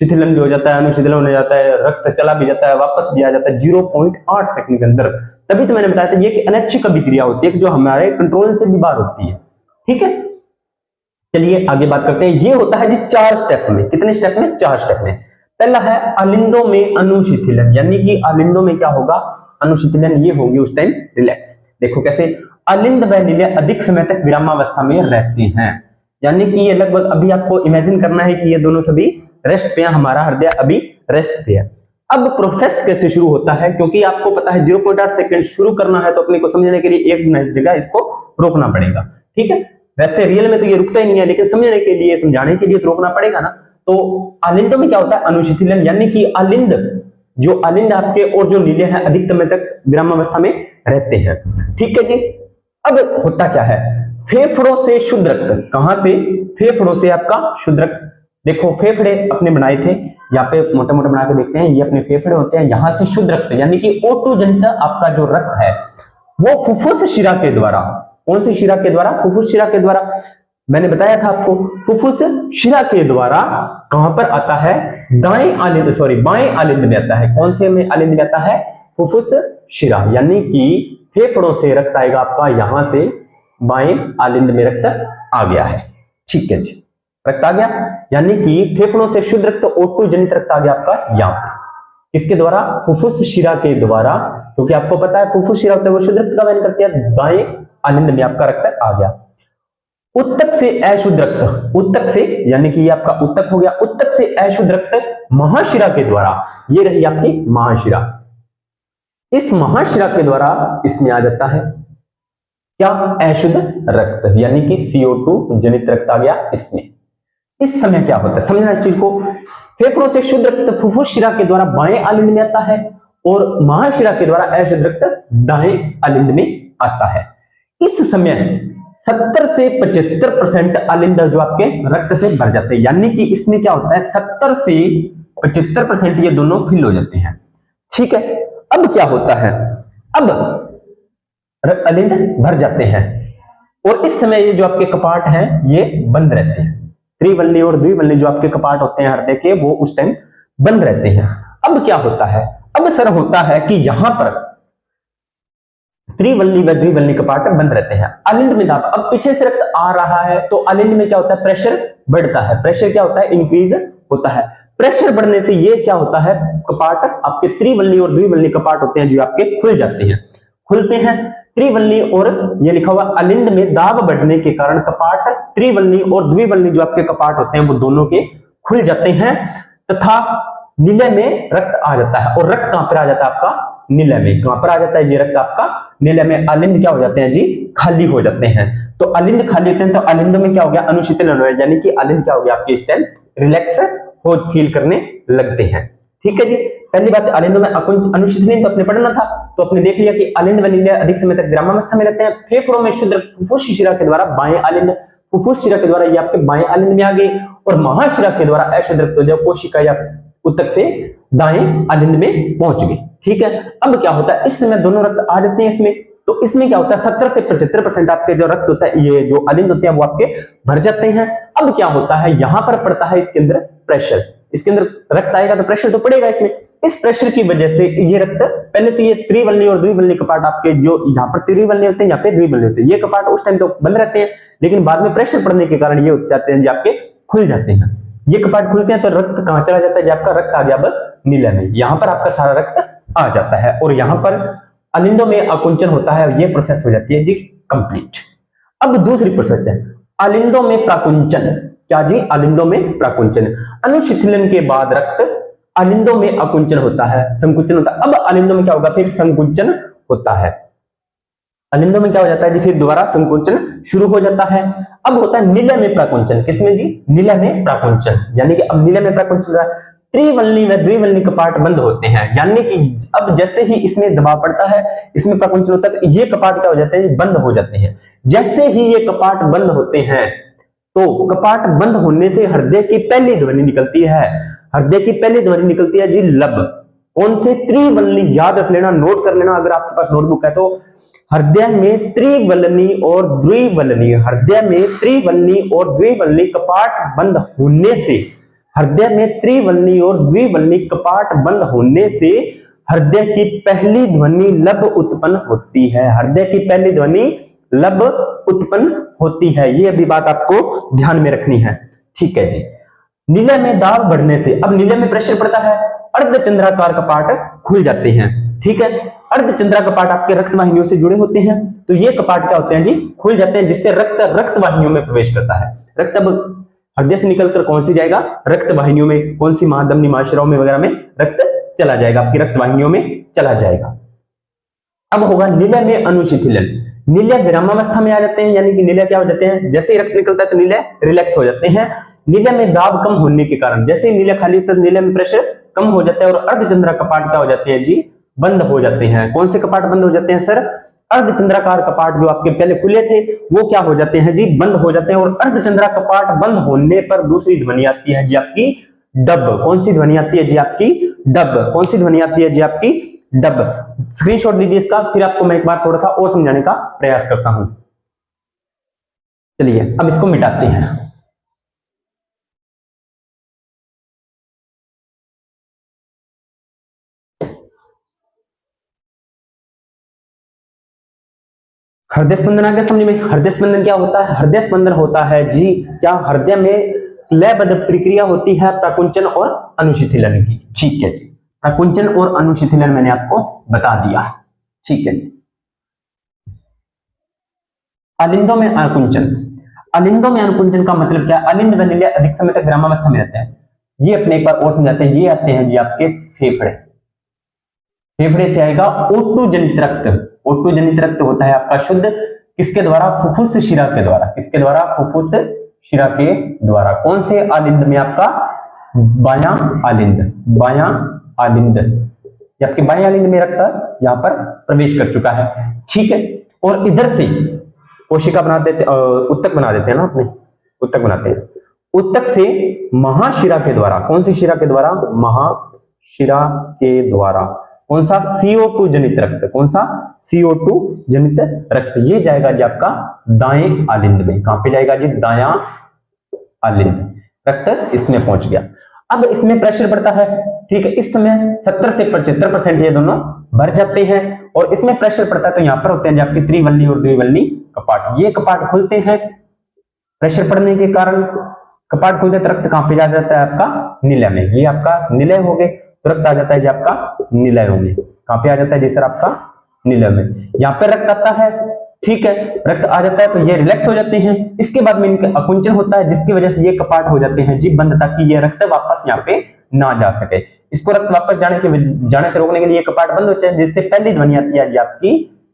शिथिलन भी हो जाता है, अनुशीतलन हो जाता है, रक्त चला भी जाता है, वापस भी आ जाता है 0.8 सेकंड के अंदर। तभी तो मैंने बताया था ये एक अनैच्छिक अभिक्रिया होती है जो हमारे कंट्रोल से भी बाहर होती है। ठीक है, चलिए आगे बात करते हैं। ये होता है जी 4 स्टेप में। कितने स्टेप में? 4 स्टेप में। पहला है अलिंदों में अनुशीतलन, यानी कि अलिंदों में क्या होगा? अनुशीतलन। ये होंगे उस टाइम रिलैक्स। देखो कैसे, अलिंद व नीले अधिक समय तक विरामावस्था में रहते हैं, यानी कि ये लगभग, अभी आपको इमेजिन करना है कि ये दोनों सभी रेस्ट पे हैं, हमारा हृदय अभी रेस्ट पे है। अब प्रोसेस कैसे शुरू होता है? क्योंकि आपको पता है 0.8 सेकंड शुरू करना है तो अपने को समझने के लिए एक जगह इसको रोकना पड़ेगा। ठीक है, वैसे रियल में तो ये रुकता ही नहीं है, लेकिन समझने के लिए, समझाने के लिए तो रोकना पड़ेगा ना। तो अलिंदों में क्या होता है? अनुशीतलन, यानी कि अलिंद, जो अलिंद आपके और जो नीले हैं अधिक समय तक विरामावस्था में रहते हैं। ठीक है जी। अब होता क्या है? फेफड़ों से शुद्ध रक्त, कहां से? फेफड़ों से आपका शुद्ध रक्त। देखो फेफड़े अपने बनाए थे, यहाँ पे मोटे मोटे बना के देखते हैं, ये अपने फेफड़े होते हैं। यहां से शुद्ध रक्त यानी कि O2 जनित आपका जो रक्त है वो फुफ्फुस शिरा के द्वारा, कौन सी शिरा के द्वारा? फुफ्फुस शिरा के द्वारा। मैंने बताया था आपको, फुफ्फुस शिरा के द्वारा कहां पर आता है? दाएं आलिंद, सॉरी बाएं आलिंद में आता है। कौन से में आलिंद में आता है? फुफ्फुस शिरा, यानी कि फेफड़ों से रक्त आएगा आपका, यहां से बाएं आलिंद में रक्त आ गया है। ठीक है जी, रक्त आ गया, यानी कि फेफड़ों से शुद्ध रक्त O2 जनित रक्त आ गया आपका यहाँ पे। इसके द्वारा फुफ्फुस शिरा के द्वारा, क्योंकि आपको पता है फुफ्फुस शिरा होता है वो शुद्ध रक्त का वहन करती है, दाएं आलिंद में आपका रक्त आ गया। उत्तक से अशुद्ध रक्त, उत्तक से यानी कि ये आपका उत्तक हो गया, उत्तक से अशुद्ध रक्त महाशिरा के द्वारा, ये रही आपकी महाशिरा। इस महाशिरा के द्वारा इसमें आ जाता है क्या? अशुद्ध रक्त, यानी कि CO2 जनित रक्त आ गया इसमें। इस समय क्या होता है, समझना इस चीज को। फेफड़ों से शुद्ध रक्त फुफ्फुस शिरा के द्वारा बाएं आलिंद में आता है और महाशिरा के द्वारा अशुद्ध रक्त दाएं आलिंद में आता है। इस समय 70 से 75% आलिंद जो आपके रक्त से भर जाते हैं, यानी कि इसमें क्या होता है? 70 से 75% ये दोनों फिल हो जाते हैं। ठीक है, अब क्या होता है? अब आलिंद भर जाते हैं और इस समय ये जो आपके कपाट हैं ये बंद रहते हैं। त्रिवल्ली और द्विवल्ली जो आपके कपाट होते हैं हृदय के, वो उस टाइम बंद रहते हैं। अब क्या होता है? अब सर होता है कि यहां पर त्रिवल्ली व द्विवल्ली कपाट बंद रहते हैं, अलिंद में दाब। अब पीछे से रक्त आ रहा है तो अलिंद में क्या होता है? प्रेशर बढ़ता है। प्रेशर क्या होता है? इंक्रीज होता है। प्रेशर बढ़ने से ये क्या होता है? कपाट आपके त्रिवल्ली और द्विवल्ली कपाट होते हैं जो आपके खुल जाते हैं, खुलते हैं। त्रिवल्ली और ये लिखा हुआ अलिंद में दाब बढ़ने के कारण कपाट त्रिवल्ली और द्विवल्ली जो आपके कपाट होते हैं वो दोनों के खुल जाते हैं तथा नीले में रक्त आ जाता है। और रक्त कहां पर आ जाता है? आपका नीले में। कहां पर आ जाता है जी रक्त आपका? नीले में। अलिंद क्या हो जाते हैं जी? खाली हो जाते हैं। तो अलिंद खाली होते हैं तो अलिंद में क्या हो गया? अनुशीतलन हो गया, यानी कि अलिंद क्या हो गया आपके इस टाइम? रिलैक्स हो फील करने लगते हैं। ठीक है जी। पहली बात, अलिंद में अनुशीतलन तो अपने पढ़ना था, तो अपने देख लिया कि अलिंद व नीले अधिक समय तक विरामावस्था में रहते हैं। फेफड़ों में शुद्ध रक्त फुफ्फुस शिरा के द्वारा बाएं आलिंद, फुफ्फुस शिरा के द्वारा ये आपके बाएं आलिंद में आ गए और महाशिरा के द्वारा अशुद्ध रक्त जो कोशिका या उत्तक से दाएं आलिंद में पहुंच गई। ठीक है, अब क्या होता है? इस समय दोनों रक्त आ जाते हैं इसमें, तो इसमें क्या होता है? 70 से 75% आपके जो रक्त होता है, ये जो अलिंद होते हैं वो आपके भर जाते हैं। अब क्या होता है? यहां पर पड़ता है इसके अंदर प्रेशर। इसके अंदर रक्त आएगा तो प्रेशर तो पड़ेगा इसमें। इस प्रेशर की वजह से ये रक्त, पहले तो ये त्रिवल्ली और द्विवल्ली कपाट आपके जो यहाँ पर त्रिवल्ली होते हैं, यहाँ पे द्विवल्ली होते हैं, ये कपाट उस टाइम तो बंद रहते हैं, लेकिन बाद में प्रेशर पड़ने के कारण ये हो जाते हैं जो आपके खुल जाते हैं। ये कपाट खुलते हैं तो रक्त कहां चला जाता है? जो आपका रक्त आ गया अब नीले में, यहां पर आपका सारा रक्त आ जाता है और यहां पर अलिंदों में आकुंचन होता है। ये प्रोसेस हो जाती है जी कंप्लीट। अब दूसरी प्रोसेस है अलिंदों में प्राकुंचन। क्या जी? अलिंदों में प्राकुंचन। अनुशीतलन के बाद रक्त अलिंदों में आकुंचन होता है, संकुचन होता है। अब अलिंदों में क्या होगा? फिर संकुचन होता है। अलिंदों में क्या हो जाता है जी? फिर दोबारा संकुचन शुरू हो जाता है। अब होता है नीले में प्राकुंचन। किसमें जी? नीले में प्राकुंचन, यानी कि अब नीले में प्राकुंचन हो रहा है। त्रिवल्ली व द्विवल्ली कपाट बंद होते हैं, यानी कि अब जैसे ही इसमें दबाव पड़ता है, इसमें प्राकुंचन होता है, तो ये कपाट क्या हो जाते हैं? बंद हो जाते हैं। जैसे ही ये कपाट बंद होते हैं तो कपाट बंद होने से हृदय की पहली ध्वनि निकलती है। हृदय की पहली ध्वनि निकलती है जी लब। कौन से? त्रिवलनी। याद रख लेना, नोट कर लेना अगर आपके पास नोटबुक है तो। हृदय में त्रिवलनी और द्विवलनी, हृदय में त्रिवलनी और द्विवलनी कपाट बंद होने से, हृदय में त्रिवलनी और द्विवलनी कपाट बंद होने से हृदय की पहली ध्वनि लब उत्पन्न होती है। हृदय की पहली ध्वनि लब उत्पन्न होती है। ये अभी बात आपको ध्यान में रखनी है। ठीक है जी। नीले में दाब बढ़ने से, अब नीले में प्रेशर पड़ता है, अर्धचंद्राकार कपाट खुल जाते हैं। ठीक है, अर्धचंद्रा कपाट आपके रक्त वाहिनियों से जुड़े होते हैं, तो ये कपाट क्या होते हैं जी? खुल जाते हैं, जिससे रक्त वाहिनियों में प्रवेश करता है। रक्त अब हृदय से निकलकर कौन सी जाएगा? रक्त वाहिनियों में। कौन सी? महाधमनी, महाशिराओं में वगैरह में रक्त चला जाएगा, आपकी रक्त वाहिनियों में चला जाएगा। अब होगा नीले में अनुशीतलन। नीले विरामावस्था में आ जाते हैं, यानी कि नीले क्या हो जाते हैं? जैसे ही रक्त निकलता है तो नीले रिलैक्स हो जाते हैं। नीले में दाब कम होने के कारण, जैसे ही नीले खाली होता है नीले में प्रेशर कम हो जाता है और अर्धचंद्रा कपाट क्या हो जाते हैं जी? बंद हो जाते हैं। कौन से कपाट बंद हो जाते हैं सर? अर्धचंद्राकार कपाट जो आपके पहले खुले थे वो क्या हो जाते हैं जी? बंद हो जाते हैं। और अर्धचंद्रा कपाट बंद होने पर दूसरी ध्वनि आती है जी आपकी डब। कौन सी ध्वनि आती है जी आपकी? डब। कौन सी ध्वनि आती है जी आपकी? डब। स्क्रीनशॉट लीजिए इसका, फिर आपको मैं एक बार थोड़ा सा और समझाने का प्रयास करता हूं। चलिए अब इसको मिटाते हैं। हृदय स्पंदन आ गया समझ में? हृदय स्पंदन क्या होता है? हृदय स्पंदन होता है जी क्या? हृदय में लयबद्ध प्रक्रिया होती है प्रकुंचन और अनुशीतलन की। ठीक है जी, प्रकुंचन और अनुशीतलन मैंने आपको बता दिया। ठीक है जी। अलिंदों में अनुकुंचन। अलिंदों में अनुकुंचन का मतलब क्या है? अलिंद व नीले अधिक समय तक विरामावस्था में रहते हैं। ये अपने एक बार और समझाते हैं। ये आते हैं जी आपके फेफड़े। फेफड़े से आएगा O2 जनित रक्त। O2 जनित रक्त होता है आपका शुद्ध किसके द्वारा? फुफ्फुस शिरा के द्वारा। किसके द्वारा? फुफ्फुस शिरा के द्वारा। कौन से आलिंद में? आपका बायां आलिंद। बायां आलिंद, आपके बायां आलिंद में रक्त यहां पर प्रवेश कर चुका है। ठीक है, और इधर से कोशिका बना देते, उत्तक बना देते हैं ना अपने, उत्तक बनाते हैं। उत्तक से महाशिरा के द्वारा, कौन सी शिरा के द्वारा? महाशिरा के द्वारा। कौन सा? CO2 जनित रक्त। कौन सा? CO2 जनित रक्त। ये जाएगा जी आपका दाएं आलिंद में। कहां पे जाएगा जी? दायां आलिंद। रक्त इसमें पहुंच गया। अब इसमें प्रेशर पड़ता है। ठीक है, इस समय 70 से 75% ये दोनों भर जाते हैं और इसमें प्रेशर पड़ता है तो यहां पर होते हैं आपकी त्रिवलनी और द्विवलनी कपाट। ये कपाट खुलते हैं, प्रेशर पड़ने के कारण कपाट खुलते तो रक्त कहां पे जा जाता है? आपका निलय में। ये आपका निलय हो गए तो रक्त आ जाता है जी आपका निलय में। कहां पे आ जाता है जी सर? आपका निलय में। यहां पर रक्त आता है। ठीक है, रक्त आ जाता है तो ये रिलैक्स हो जाते हैं। इसके बाद में इनका अकुंचन होता है, जिसकी वजह से ये कपाट हो जाते हैं जी बंद, ताकि ये रक्त वापस यहाँ पे ना जा सके। इसको रक्त वापस जाने से रोकने के लिए कपाट बंद होते हैं, जिससे पहली ध्वनि आती है जी आपकी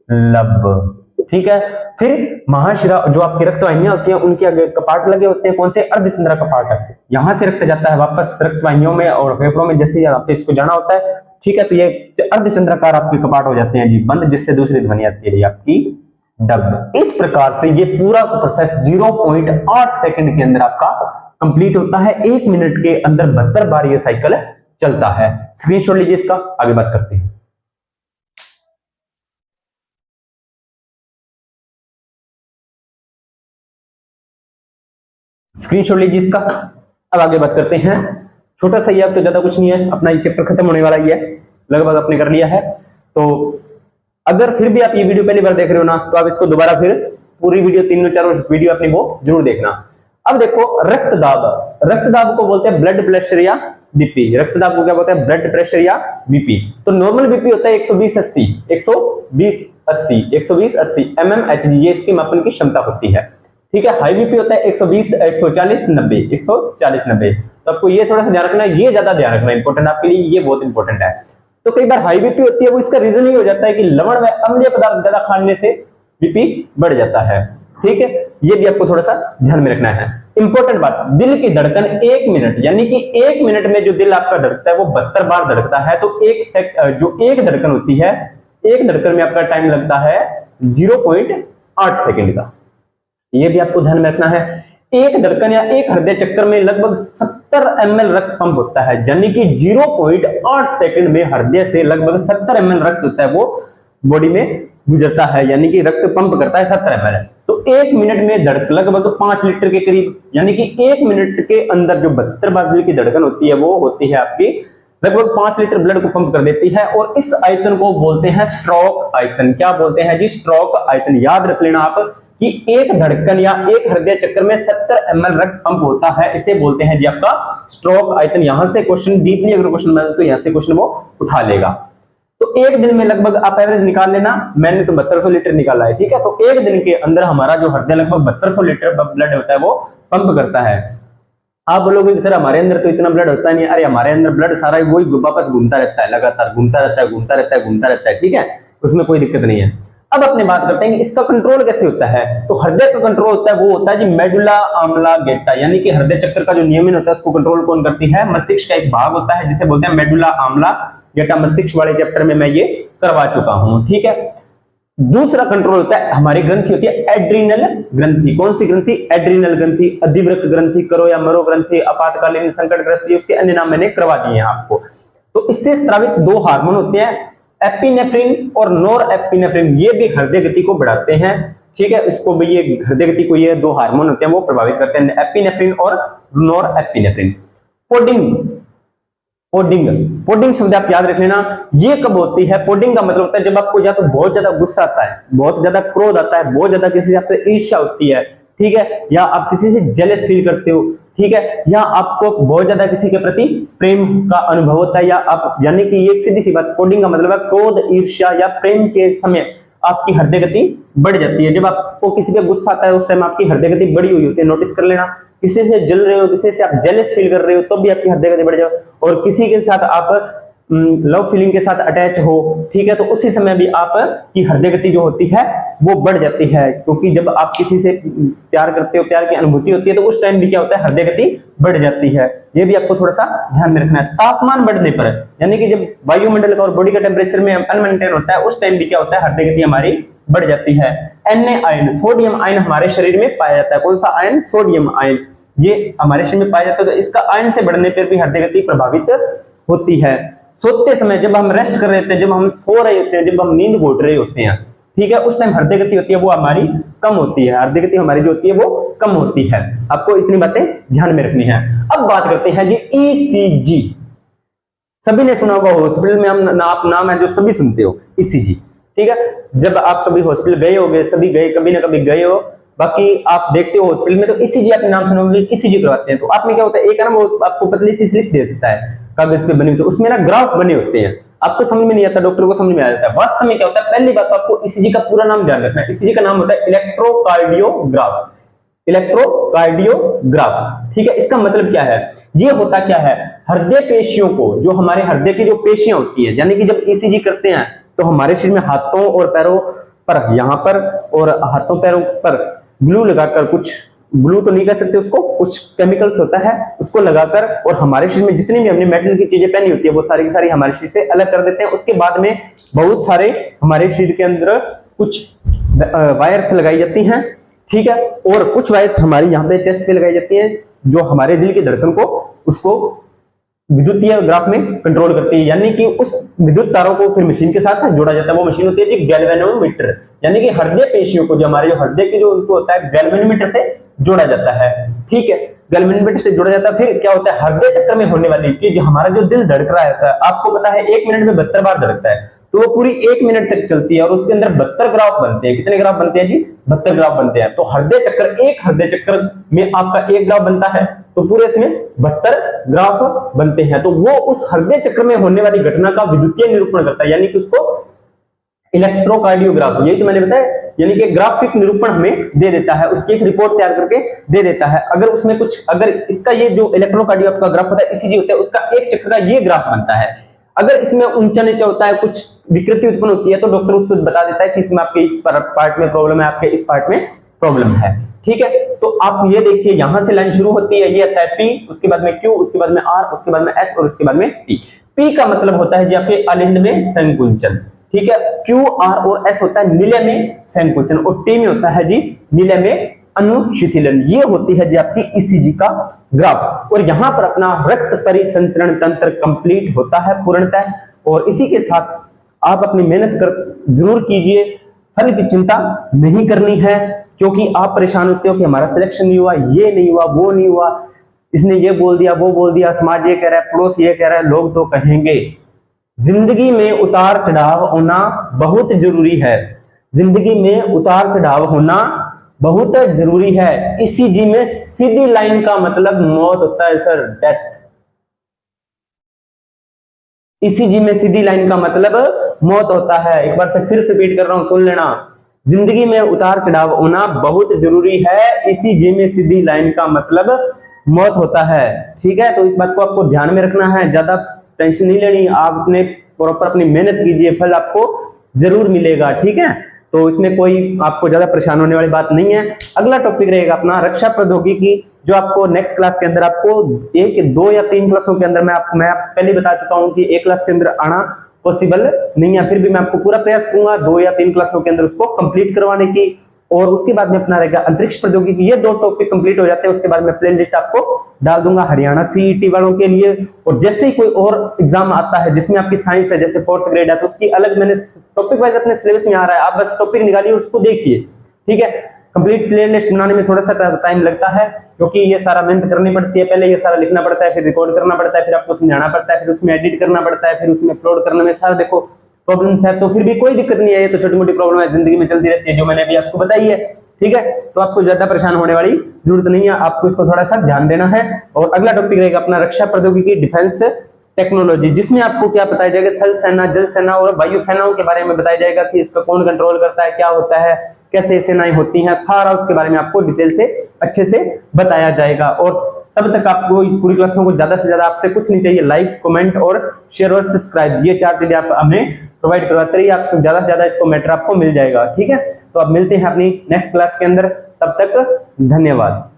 लब। ठीक है, फिर महाशिरा जो आपकी रक्त वाहिनियां होती हैं उनके आगे कपाट लगे होते हैं। कौन से? अर्धचंद्रा कपाट। यहां से रक्त जाता है वापस रक्त वाहिनियों में और फेफड़ों में, जैसे यहाँ पे इसको जाना होता है। ठीक है, तो ये अर्धचंद्राकार आपके कपाट हो जाते हैं जी बंद, जिससे दूसरी ध्वनि आती है आपकी डब। इस प्रकार से ये पूरा प्रोसेस 0.8 सेकंड के अंदर आपका कंप्लीट होता है। 1 मिनट के अंदर 72 बार ये साइकिल चलता है। स्क्रीनशॉट लीजिए इसका, आगे बात करते हैं। स्क्रीनशॉट लीजिए इसका, अब आगे बात करते हैं। छोटा सा ही है तो ज्यादा कुछ नहीं है, अपना ये चैप्टर खत्म होने वाला ही है, लगभग आपने कर लिया है। तो अगर फिर भी आप ये वीडियो पहली बार देख रहे हो ना, तो आप इसको दोबारा फिर पूरी वीडियो 3-4 वीडियो अपनी वो जरूर देखना। अब देखो रक्तदाब, रक्तदाब को बोलते हैं ब्लड प्रेशर या बीपी। रक्तदाब को क्या बोलते हैं? ब्लड प्रेशर या बीपी। तो नॉर्मल बीपी होता है 120/80, 120/80, 120/80 mmHg, ये इसकी मापन की क्षमता होती है। ठीक है, हाई बीपी होता है 120, 140/90, 140/90। तो आपको ये थोड़ा सा ध्यान रखना है, ये ज्यादा ध्यान रखना इंपॉर्टेंट आपके लिए, ये बहुत इंपॉर्टेंट है। तो कई बार हाई बीपी होती है, वो इसका रीजन ही हो जाता है कि लवण व अम्लीय पदार्थ ज्यादा खाने से बीपी बढ़ जाता है। ठीक है, ये भी आपको थोड़ा सा ध्यान में रखना है। इंपॉर्टेंट बात, दिल की धड़कन 1 मिनट, यानी कि 1 मिनट में जो दिल आपका धड़कता है वो 72 बार धड़कता है। तो एक धड़कन होती है, एक धड़कन में आपका टाइम लगता है 0.8 सेकंड का। ये भी आपको ध्यान में रखना है। एक धड़कन या एक हृदय चक्कर में लगभग 70 ml रक्त पंप होता है, यानी कि 0.8 सेकंड में हृदय से लगभग 70 ml रक्त होता है वो बॉडी में गुजरता है, यानी कि रक्त पंप करता है 70 ml। तो एक मिनट में धड़कन लगभग 5 लीटर के करीब, यानी कि एक मिनट के अंदर जो 72 बार दिल की धड़कन होती है वो होती है आपकी लगभग 5 लीटर ब्लड को पंप कर देती है। और इस आयतन को बोलते हैं स्ट्रोक आयतन। क्या बोलते हैं जी? स्ट्रोक आयतन। याद रख लेना आप कि एक धड़कन या एक हृदय चक्कर में 70 ml रक्त पंप होता है, इसे बोलते हैं जी आपका स्ट्रोक आयतन। यहां से क्वेश्चन डीपली अगर क्वेश्चन बना तो यहां से क्वेश्चन वो उठा लेगा। तो एक दिन में लगभग आप एवरेज निकाल लेना, मैंने तो 7200 लीटर निकाला है, ठीक है। तो एक दिन के अंदर हमारा जो हृदय लगभग 7200 लीटर ब्लड होता है वो पंप करता है। आप बोलोगे कि सर हमारे अंदर तो इतना ब्लड होता नहीं। अरे हमारे अंदर ब्लड सारा वही वापस घूमता रहता है, लगातार घूमता रहता है, घूमता रहता है, घूमता रहता है, ठीक है, उसमें कोई दिक्कत नहीं है। अब अपने बात करते हैं कि इसका कंट्रोल कैसे होता है। तो हृदय का कंट्रोल होता है वो होता है जी मेडुला ऑब्लांगेटा, यानी कि हृदय चक्कर का जो नियमन होता है उसको कंट्रोल कौन करती है? मस्तिष्क का एक भाग होता है जिसे बोलते हैं मेडुला ऑब्लांगेटा। मस्तिष्क वाले चैप्टर में मैं ये करवा चुका हूं, ठीक है। दूसरा कंट्रोल होता है हमारी ग्रंथि होती है एड्रीनल ग्रंथि। कौन सी ग्रंथि? एड्रीनल ग्रंथि, अधिवृक्क ग्रंथि, करो या मरो ग्रंथि, आपातकालीन संकट ग्रंथि, उसके अन्य नाम मैंने करवा दिए हैं आपको। तो इससे स्रावित दो हार्मोन होते हैं, एपिनेफ्रिन और नोरएपिनेफ्रिन। ये भी हृदय गति को बढ़ाते हैं, ठीक है। इसको भी ये हृदय गति को ये दो हार्मोन होते हैं वो प्रभावित करते हैं, एपिनेफ्रिन और नोरएपिनेफ्रिन। पोडिंग, पोडिंग शब्द आप याद रख लेना। ये कब होती है? पोडिंग का मतलब होता है जब आपको या तो बहुत ज्यादा गुस्सा आता है, बहुत ज्यादा क्रोध आता है, बहुत ज्यादा किसी से आपसे ईर्ष्या होती है, ठीक है, या आप किसी से जेलस फील करते हो, ठीक है, या आपको बहुत ज्यादा किसी के प्रति प्रेम का अनुभव होता है, या आप, यानी कि ये सीधी सी बात, कोडिंग का मतलब है क्रोध, ईर्ष्या या प्रेम के समय आपकी हृदय गति बढ़ जाती है। जब आपको किसी पे गुस्सा आता है उस टाइम आपकी हृदय गति बढ़ी हुई होती है, नोटिस कर लेना। किसी से जल रहे हो, किसी से आप जेलस फील कर रहे हो, तो भी आपकी हृदय गति बढ़ जाए। और किसी के साथ आप लव फीलिंग के साथ अटैच हो, ठीक है, तो उसी समय भी आपकी हृदय गति जो होती है वो बढ़ जाती है, क्योंकि जब आप किसी से प्यार करते हो, प्यार की अनुभूति होती है, तो उस टाइम भी क्या होता है? हृदय गति बढ़ जाती है। ये भी आपको थोड़ा सा ध्यान में रखना है। तापमान बढ़ने पर, यानी कि जब वायुमंडल का और बॉडी का टेम्परेचर में अनमेंटेन होता है उस टाइम भी क्या होता है? हृदय गति हमारी बढ़ जाती है। Na आयन, सोडियम आयन हमारे शरीर में पाया जाता है। कौन सा आयन? Sodium ion. ये हमारे शरीर में पाया जाता है, तो इसका आयन से बढ़ने पर भी हृदय गति प्रभावित होती है। सोते समय जब हम रेस्ट कर रहे होते हैं, जब हम सो रहे होते हैं, जब हम नींद घोट रहे होते हैं, ठीक है, उस टाइम हृदय गति होती है वो हमारी कम होती है। हृदय गति हमारी जो होती है वो कम होती है। आपको इतनी बातें ध्यान में रखनी है। अब बात करते हैं जी ईसीजी। सभी ने सुना होगा, हॉस्पिटल में हम आप नाम है जो सभी सुनते हो, ईसीजी, ठीक है। जब आप कभी हॉस्पिटल गए होगे, सभी गए, कभी ना कभी गए हो, बाकी आप देखते हो हॉस्पिटल में तो ईसीजी आपने नाम सुना होगा, ईसीजी करवाते हैं। तो आपने क्या होता है, एक है ना वो आपको पतली सी स्लिप दे देता है कागज पे बनी हुई, तो उसमें ना ग्राफ बने होते हैं। आपको समझ में नहीं आता, डॉक्टर को समझ में आ जाता है। वास्तव में क्या होता है? पहली बात तो आपको ईसीजी का पूरा नाम ध्यान रखना है। ईसीजी का नाम होता है इलेक्ट्रोकार्डियोग्राफ। इलेक्ट्रोकार्डियोग्राफ, ठीक है। इसका मतलब क्या है? ये होता क्या है? हृदय पेशियों को, जो हमारे हृदय की जो पेशियां होती है, यानी कि जब ईसीजी करते हैं तो हमारे शरीर में हाथों और पैरों पर, यहां पर और हाथों पैरों पर ग्लू लगाकर, कुछ ग्लू तो नहीं कह सकते उसको, कुछ केमिकल्स होता है उसको लगाकर, और हमारे शरीर में जितनी भी हमने मेटल की चीजें पहनी होती है वो सारी की सारी हमारे शरीर से अलग कर देते हैं। उसके बाद में बहुत सारे हमारे शरीर के अंदर कुछ वायर्स लगाई जाती हैं, ठीक है, और कुछ वायर्स हमारी यहाँ पे चेस्ट पे लगाई जाती है जो हमारे दिल की धड़कन को, उसको विद्युतीय ग्राफ में कंट्रोल करती है। यानी कि उस विद्युत तारों को फिर मशीन के साथ जोड़ा जाता है। वो मशीन होती है जी गैल्वेनोमीटर, यानी कि हृदय पेशियों को, जो हमारे जो हृदय की जो उनको होता है, गैल्वेनोमीटर से जोड़ा जाता है, ठीक है, गैल्वेनोमीटर से जोड़ा जाता है। फिर क्या होता है? हृदय चक्र में होने वाली कि जो हमारा जो दिल धड़क रहा होता है, आपको पता है 1 मिनट में 72 बार धड़कता है, तो वो पूरी 1 मिनट तक चलती है और उसके अंदर 72 ग्राफ बनते हैं। कितने ग्राफ बनते हैं जी? 72 ग्राफ बनते हैं। तो हृदय चक्र, एक हृदय चक्र में आपका 1 ग्राफ बनता है, तो पूरे इसमें 72 ग्राफ बनते हैं। तो वो उस हृदय चक्र में होने वाली घटना का विद्युतीय निरूपण करता है, यानी कि उसको इलेक्ट्रोकार्डियोग्राफ, यही तो मैंने बताया, यानी कि ग्राफिक निरूपण हमें दे देता है, उसकी एक रिपोर्ट तैयार करके दे देता है। अगर उसमें कुछ, अगर इसका ये जो इलेक्ट्रोकार्डियो का ग्राफ होता है, ईसीजी होता है, उसका एक चक्र का ये ग्राफ बनता है। अगर इसमें ऊंचा नीचा होता है, कुछ विकृति उत्पन्न होती है, तो डॉक्टर उसको बता देता है कि इसमें आपके इस पार्ट में प्रॉब्लम है, आपके इस पार्ट में प्रॉब्लम है, ठीक है। तो आप ये देखिए, यहां से लाइन शुरू होती है, ये आता है पी, उसके बाद में क्यू, उसके बाद में आर, उसके बाद में एस और उसके बाद में टी। पी का मतलब होता है जी आपके अलिंद में संकुंचन, ठीक है। क्यू, आर और एस होता है निलय में संकुंचन, और टी में होता है जी निलय में अनुशीतलन। ये होती है जी आपकी ईसीजी का ग्राफ। और यहाँ पर अपना रक्त परिसंचरण तंत्र कंप्लीट होता है पूर्णतः। और इसी के साथ आप अपनी मेहनत कर जरूर कीजिए, फल की चिंता नहीं करनी है, क्योंकि आप परेशान होते हो कि हमारा सिलेक्शन नहीं हुआ, ये नहीं हुआ, वो नहीं हुआ, इसने ये बोल दिया, वो बोल दिया, समाज ये कह रहा है, पड़ोस ये कह रहा है, लोग तो कहेंगे। जिंदगी में उतार चढ़ाव होना बहुत जरूरी है। जिंदगी में उतार चढ़ाव होना बहुत जरूरी है। ईसीजी में सीधी लाइन का मतलब मौत होता है सर, डेथ। ईसीजी में सीधी लाइन का मतलब मौत होता है। एक बार से फिर से रिपीट कर रहा हूं, सुन लेना। जिंदगी में उतार चढ़ाव होना बहुत जरूरी है। ईसीजी में सीधी लाइन का मतलब मौत होता है। ठीक है, तो इस बात को आपको ध्यान में रखना है, ज्यादा टेंशन नहीं लेनी। आप अपने प्रॉपर अपनी मेहनत कीजिए, फल आपको जरूर मिलेगा। ठीक है, तो इसमें कोई आपको ज्यादा परेशान होने वाली बात नहीं है। अगला टॉपिक रहेगा अपना रक्षा प्रौद्योगिकी, जो आपको नेक्स्ट क्लास के अंदर आपको 1, 2 या 3 क्लासों के अंदर मैं पहले बता चुका हूं कि एक क्लास के अंदर आना पॉसिबल नहीं है, फिर भी मैं आपको पूरा प्रयास करूंगा 2 या 3 क्लासों के अंदर उसको कंप्लीट करवाने की। और उसके बाद में अपना रहेगा अंतरिक्ष प्रौद्योगिकी। ये 2 टॉपिक कंप्लीट हो जाते हैं, उसके बाद मैं प्लेलिस्ट आपको डाल दूंगा हरियाणा सीईटी वालों के लिए। और जैसे ही कोई और एग्जाम आता है जिसमें आपकी साइंस है, जैसे 4th ग्रेड है, तो उसकी अलग मैंने टॉपिक वाइज अपने सिलेबस में आ रहा है, आप बस टॉपिक निकालिए और उसको देखिए। ठीक है, कंप्लीट प्लेलिस्ट बनाने में थोड़ा सा टाइम लगता है, क्योंकि ये सारा मेहनत करनी पड़ती है। पहले ये सारा लिखना पड़ता है, फिर रिकॉर्ड करना पड़ता है, फिर आपको समझाना पड़ता है, फिर उसमें एडिट करना पड़ता है, फिर उसमें अपलोड करने में सारा देखो प्रॉब्लम्स है। तो फिर भी कोई दिक्कत नहीं है, ये तो छोटी मोटी प्रॉब्लम है, जिंदगी में चलती रहती है, जो मैंने अभी आपको बताई है। ठीक है, तो आपको ज्यादा परेशान होने वाली जरूरत नहीं है, आपको इसको थोड़ा सा ध्यान देना है। और अगला टॉपिक रहेगा अपना रक्षा प्रौद्योगिकी, डिफेंस टेक्नोलॉजी, जिसमें आपको क्या बताया जाएगा, थल सेना, जल सेना और वायु सेनाओं के बारे में बताया जाएगा कि इसका कौन कंट्रोल करता है, क्या होता है, कैसे सेनाएं होती हैं, सारा उसके बारे में आपको डिटेल से अच्छे से बताया जाएगा। और तब तक आपको पूरी क्लासों को ज्यादा से ज्यादा आपसे कुछ नहीं चाहिए, लाइक, कमेंट और शेयर और सब्सक्राइब, ये 4 चीजें आप हमें प्रोवाइड करवाते रहिए, आपसे ज्यादा से ज्यादा इसको मैटर आपको मिल जाएगा। ठीक है, तो अब मिलते हैं अपनी नेक्स्ट क्लास के अंदर, तब तक धन्यवाद।